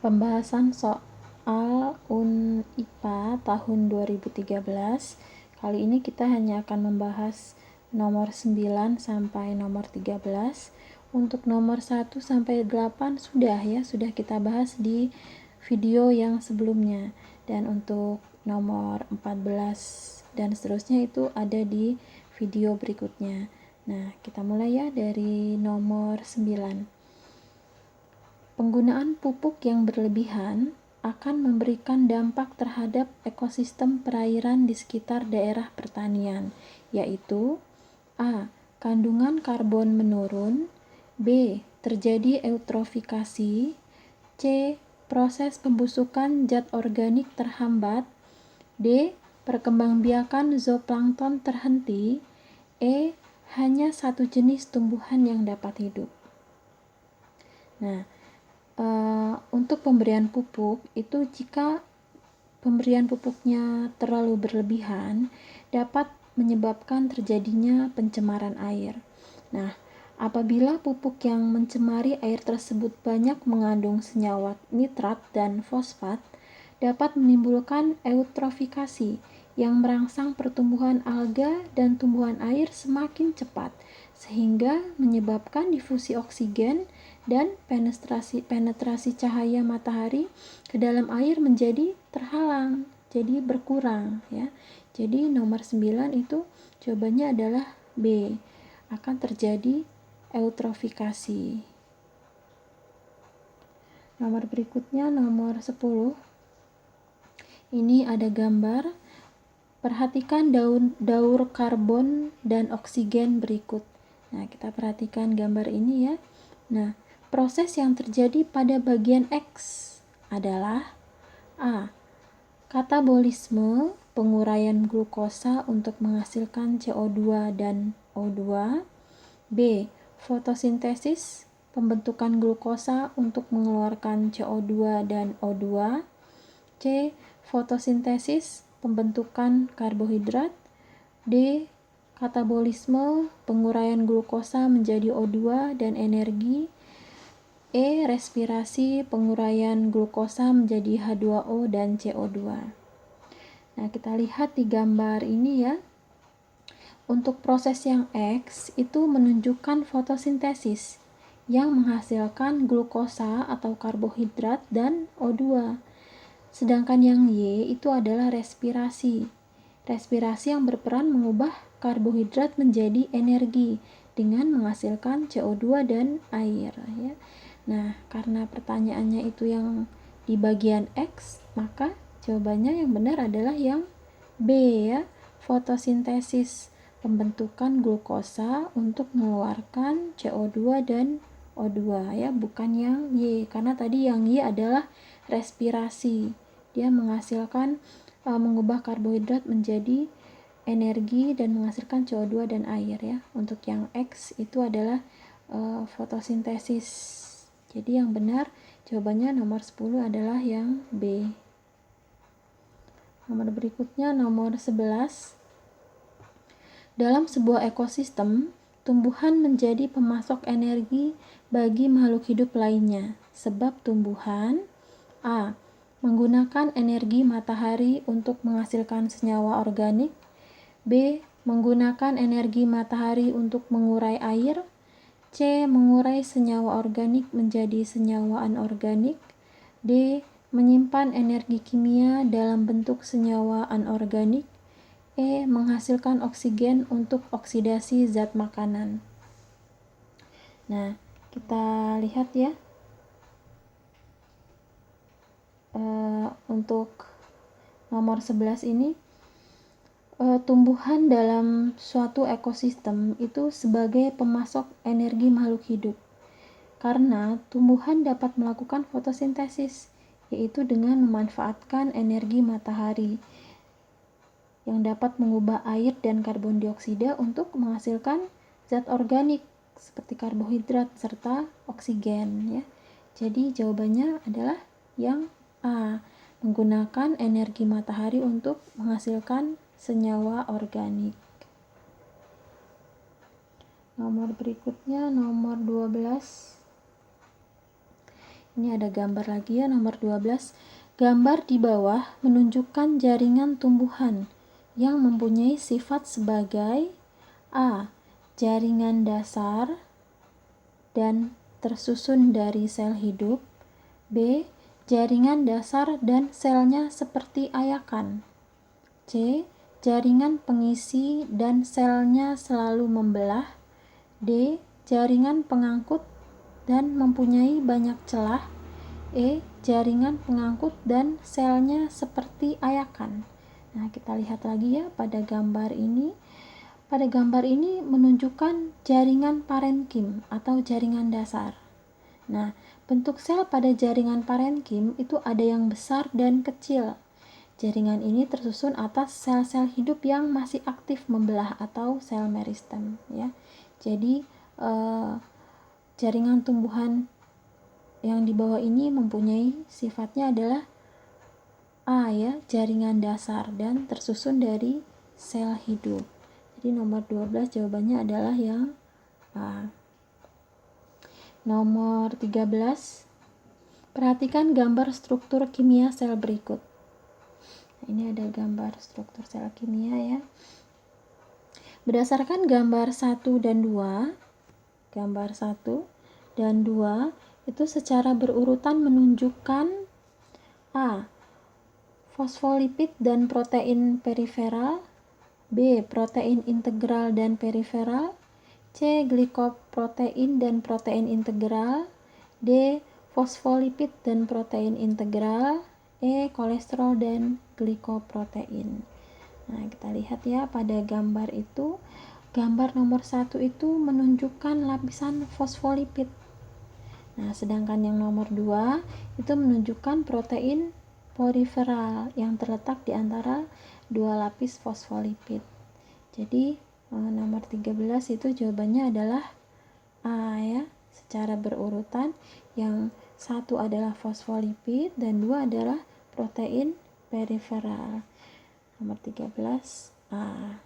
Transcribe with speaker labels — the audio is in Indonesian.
Speaker 1: Pembahasan soal IPA tahun 2013. Kali ini kita hanya akan membahas nomor 9 sampai nomor 13. Untuk nomor 1 sampai 8 sudah kita bahas di video yang sebelumnya. Dan untuk nomor 14 dan seterusnya itu ada di video berikutnya. Nah, kita mulai ya dari nomor 9. Penggunaan pupuk yang berlebihan akan memberikan dampak terhadap ekosistem perairan di sekitar daerah pertanian, yaitu A. Kandungan karbon menurun, B. Terjadi eutrofikasi, C. Proses pembusukan zat organik terhambat, D. Perkembangbiakan zooplankton terhenti, E. Hanya satu jenis tumbuhan yang dapat hidup. Nah, untuk pemberian pupuk itu jika pemberian pupuknya terlalu berlebihan dapat menyebabkan terjadinya pencemaran air. Nah, apabila pupuk yang mencemari air tersebut banyak mengandung senyawa nitrat dan fosfat, dapat menimbulkan eutrofikasi yang merangsang pertumbuhan alga dan tumbuhan air semakin cepat, sehingga menyebabkan difusi oksigen dan penetrasi cahaya matahari ke dalam air menjadi terhalang, jadi berkurang ya. Jadi nomor 9 itu jawabannya adalah B, akan terjadi eutrofikasi. Nomor berikutnya nomor 10. Ini ada gambar. Perhatikan daur karbon dan oksigen berikut. Nah, kita perhatikan gambar ini ya. Nah, proses yang terjadi pada bagian X adalah A. Katabolisme, penguraian glukosa untuk menghasilkan CO2 dan O2. B. Fotosintesis, pembentukan glukosa untuk mengeluarkan CO2 dan O2. C. Fotosintesis, pembentukan karbohidrat. D. Katabolisme, penguraian glukosa menjadi O2 dan energi. E. Respirasi, penguraian glukosa menjadi H2O dan CO2. Nah, kita lihat di gambar ini ya. Untuk proses yang X itu menunjukkan fotosintesis yang menghasilkan glukosa atau karbohidrat dan O2. Sedangkan yang Y itu adalah respirasi. Respirasi yang berperan mengubah karbohidrat menjadi energi dengan menghasilkan CO2 dan air ya. Nah, karena pertanyaannya itu yang di bagian X, maka jawabannya yang benar adalah yang B ya, fotosintesis, pembentukan glukosa untuk mengeluarkan CO2 dan O2 ya, bukan yang Y, karena tadi yang Y adalah respirasi. Dia menghasilkan mengubah karbohidrat menjadi energi dan menghasilkan CO2 dan air ya. Untuk yang X itu adalah fotosintesis. Jadi yang benar jawabannya nomor 10 adalah yang B. Nomor berikutnya nomor 11. Dalam sebuah ekosistem, tumbuhan menjadi pemasok energi bagi makhluk hidup lainnya, sebab tumbuhan A. Menggunakan energi matahari untuk menghasilkan senyawa organik. B. Menggunakan energi matahari untuk mengurai air. C. Mengurai senyawa organik menjadi senyawa anorganik. D. Menyimpan energi kimia dalam bentuk senyawa anorganik. E. Menghasilkan oksigen untuk oksidasi zat makanan. Nah, kita lihat ya. Untuk nomor 11 ini tumbuhan dalam suatu ekosistem itu sebagai pemasok energi makhluk hidup karena tumbuhan dapat melakukan fotosintesis, yaitu dengan memanfaatkan energi matahari yang dapat mengubah air dan karbon dioksida untuk menghasilkan zat organik seperti karbohidrat serta oksigen ya. Jadi jawabannya adalah yang A, menggunakan energi matahari untuk menghasilkan senyawa organik. Nomor berikutnya nomor 12. Ini ada gambar lagi ya, nomor 12. Gambar di bawah menunjukkan jaringan tumbuhan yang mempunyai sifat sebagai A. Jaringan dasar dan tersusun dari sel hidup. B. Jaringan dasar dan selnya seperti ayakan. C. Jaringan pengisi dan selnya selalu membelah. D. Jaringan pengangkut dan mempunyai banyak celah. E. Jaringan pengangkut dan selnya seperti ayakan. Nah, kita lihat lagi ya pada gambar ini. Pada gambar ini menunjukkan jaringan parenkim atau jaringan dasar. Nah, bentuk sel pada jaringan parenkim itu ada yang besar dan kecil. Jaringan ini tersusun atas sel-sel hidup yang masih aktif membelah atau sel meristem ya. Jadi jaringan tumbuhan yang di bawah ini mempunyai sifatnya adalah A ya, jaringan dasar dan tersusun dari sel hidup. Jadi nomor 12 jawabannya adalah yang A. Nomor 13. Perhatikan gambar struktur kimia sel berikut. Nah, ini ada gambar struktur sel kimia ya. Berdasarkan gambar 1 dan 2, gambar 1 dan 2 itu secara berurutan menunjukkan A. Fosfolipid dan protein periferal, B. Protein integral dan periferal, C. Glikoprotein dan protein integral, D. Fosfolipid dan protein integral, E. Kolesterol dan glikoprotein. Nah, kita lihat ya pada gambar itu, gambar nomor 1 itu menunjukkan lapisan fosfolipid. Nah, sedangkan yang nomor 2 itu menunjukkan protein periferal yang terletak di antara dua lapis fosfolipid. Jadi, nomor 13 itu jawabannya adalah A ya, secara berurutan. Yang satu adalah fosfolipid dan 2 adalah protein periferal. Nomor 13 A.